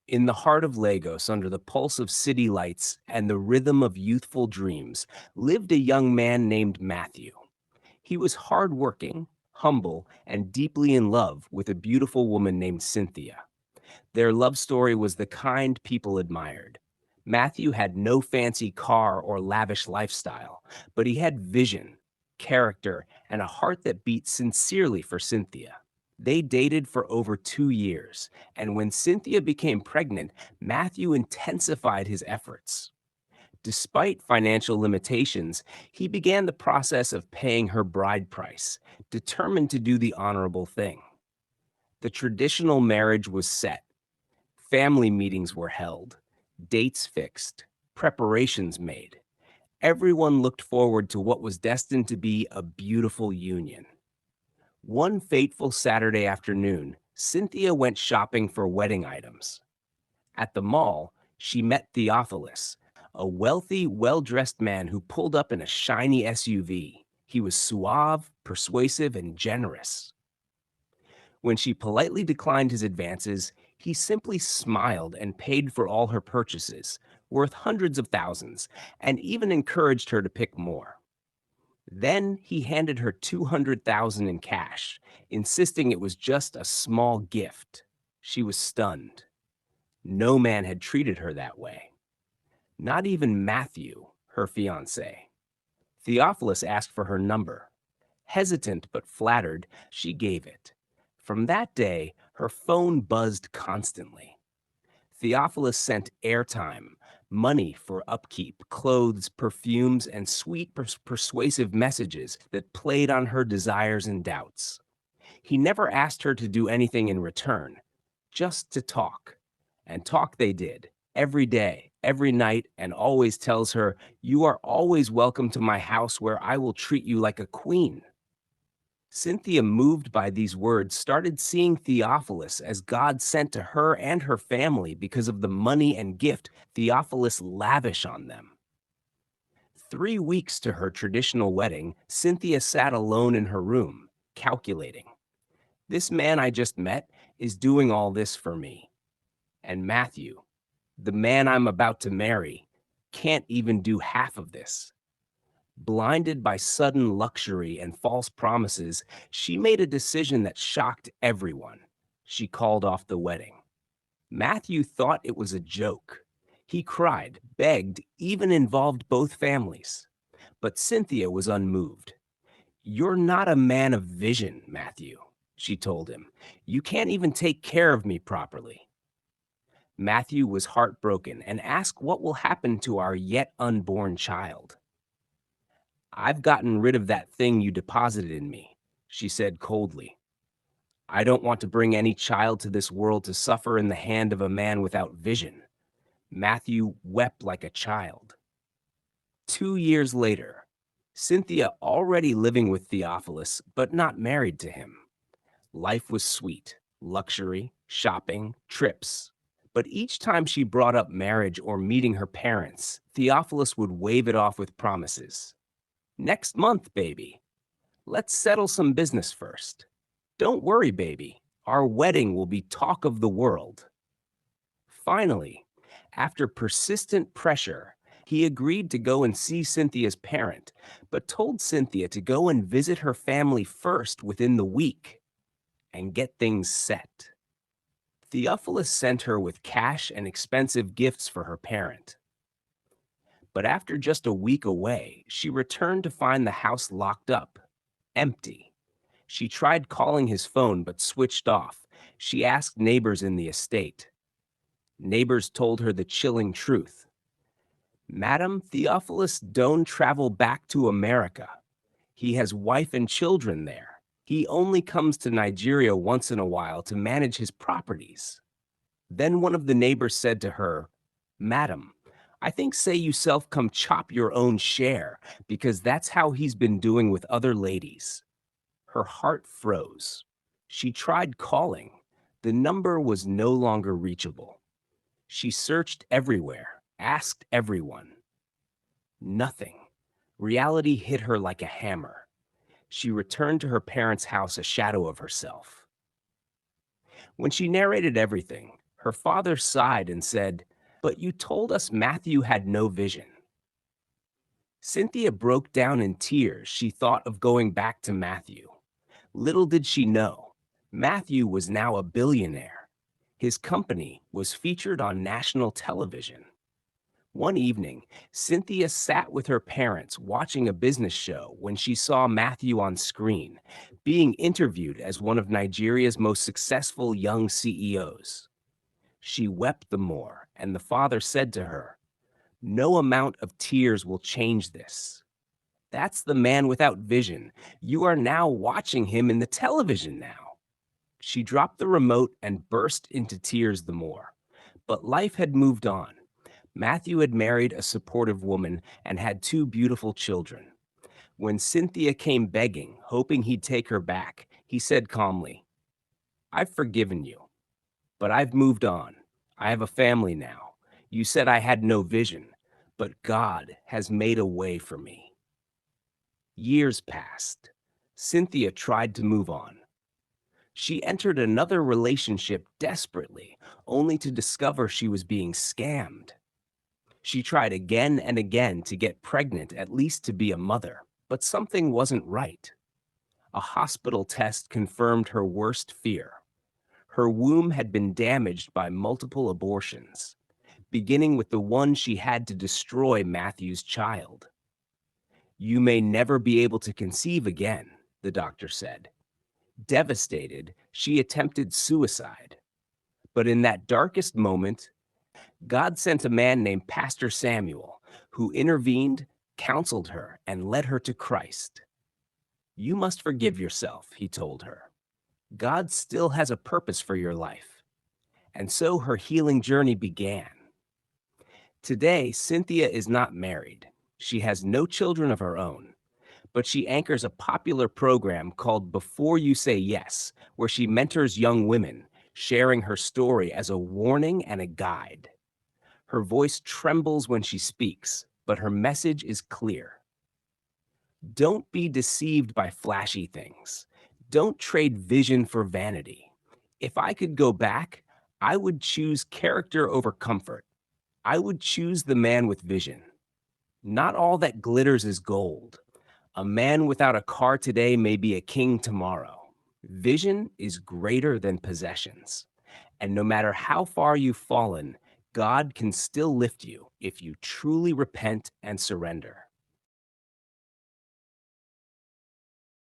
In the heart of Lagos, under the pulse of city lights and the rhythm of youthful dreams, lived a young man named Matthew. He was hardworking, humble, and deeply in love with a beautiful woman named Cynthia. Their love story was the kind people admired. Matthew had no fancy car or lavish lifestyle, but he had vision, character, and a heart that beat sincerely for Cynthia. They dated for over 2 years, and when Cynthia became pregnant, Matthew intensified his efforts. Despite financial limitations, he began the process of paying her bride price, determined to do the honorable thing. The traditional marriage was set. Family meetings were held, dates fixed, preparations made. Everyone looked forward to what was destined to be a beautiful union. One fateful Saturday afternoon, Cynthia went shopping for wedding items. At the mall, she met Theophilus, a wealthy, well dressed man who pulled up in a shiny SUV. He was suave, persuasive, and generous. When she politely declined his advances, he simply smiled and paid for all her purchases, worth hundreds of thousands, and even encouraged her to pick more. Then he handed her 200,000 in cash, insisting it was just a small gift. She was stunned. No man had treated her that way. Not even Matthew, her fiancé. Theophilus asked for her number. Hesitant but flattered, she gave it. From that day, her phone buzzed constantly. Theophilus sent airtime, money for upkeep, clothes, perfumes, and sweet, persuasive messages that played on her desires and doubts. He never asked her to do anything in return, just to talk. And talk they did, every day, every night, and always tells her, "You are always welcome to my house where I will treat you like a queen." Cynthia, moved by these words, started seeing Theophilus as God sent to her and her family because of the money and gift Theophilus lavished on them. 3 weeks to her traditional wedding, Cynthia sat alone in her room, calculating. This man I just met is doing all this for me. And Matthew, the man I'm about to marry, can't even do half of this. Blinded by sudden luxury and false promises, she made a decision that shocked everyone. She called off the wedding. Matthew thought it was a joke. He cried, begged, even involved both families. But Cynthia was unmoved. "You're not a man of vision, Matthew," she told him. "You can't even take care of me properly." Matthew was heartbroken and asked what will happen to our yet unborn child. "I've gotten rid of that thing you deposited in me," she said coldly. "I don't want to bring any child to this world to suffer in the hand of a man without vision." Matthew wept like a child. 2 years later, Cynthia already living with Theophilus, but not married to him. Life was sweet, luxury, shopping, trips. But each time she brought up marriage or meeting her parents, Theophilus would wave it off with promises. "Next month, baby. Let's settle some business first. Don't worry, baby. Our wedding will be talk of the world." Finally, after persistent pressure, he agreed to go and see Cynthia's parent, but told Cynthia to go and visit her family first within the week and get things set. Theophilus sent her with cash and expensive gifts for her parent. But after just a week away, she returned to find the house locked up, empty. She tried calling his phone but switched off. She asked neighbors in the estate. Neighbors told her the chilling truth. "Madam, Theophilus don't travel back to America. He has wife and children there. He only comes to Nigeria once in a while to manage his properties." Then one of the neighbors said to her, "Madam, I think say you self come chop your own share, because that's how he's been doing with other ladies." Her heart froze. She tried calling. The number was no longer reachable. She searched everywhere, asked everyone. Nothing. Reality hit her like a hammer. She returned to her parents' house a shadow of herself. When she narrated everything, Her father sighed and said, "But you told us Matthew had no vision." Cynthia broke down in tears. She thought of going back to Matthew. Little did she know, Matthew was now a billionaire. His company was featured on national television. One evening, Cynthia sat with her parents watching a business show when she saw Matthew on screen, being interviewed as one of Nigeria's most successful young CEOs. She wept the more, and the father said to her, "No amount of tears will change this. That's the man without vision. You are now watching him in the television now." She dropped the remote and burst into tears the more. But life had moved on. Matthew had married a supportive woman and had two beautiful children. When Cynthia came begging, hoping he'd take her back, he said calmly, "I've forgiven you, but I've moved on. I have a family now. You said I had no vision, but God has made a way for me." Years passed. Cynthia tried to move on. She entered another relationship desperately, only to discover she was being scammed. She tried again and again to get pregnant, at least to be a mother, but something wasn't right. A hospital test confirmed her worst fear. Her womb had been damaged by multiple abortions, beginning with the one she had to destroy Matthew's child. "You may never be able to conceive again," the doctor said. Devastated, she attempted suicide. But in that darkest moment, God sent a man named Pastor Samuel, who intervened, counseled her, and led her to Christ. "You must forgive yourself," he told her. "God still has a purpose for your life." And so her healing journey began. Today, Cynthia is not married. She has no children of her own, but she anchors a popular program called Before You Say Yes, where she mentors young women, sharing her story as a warning and a guide. Her voice trembles when she speaks, but her message is clear. Don't be deceived by flashy things. Don't trade vision for vanity. If I could go back, I would choose character over comfort. I would choose the man with vision. Not all that glitters is gold. A man without a car today may be a king tomorrow. Vision is greater than possessions. And no matter how far you've fallen, God can still lift you if you truly repent and surrender.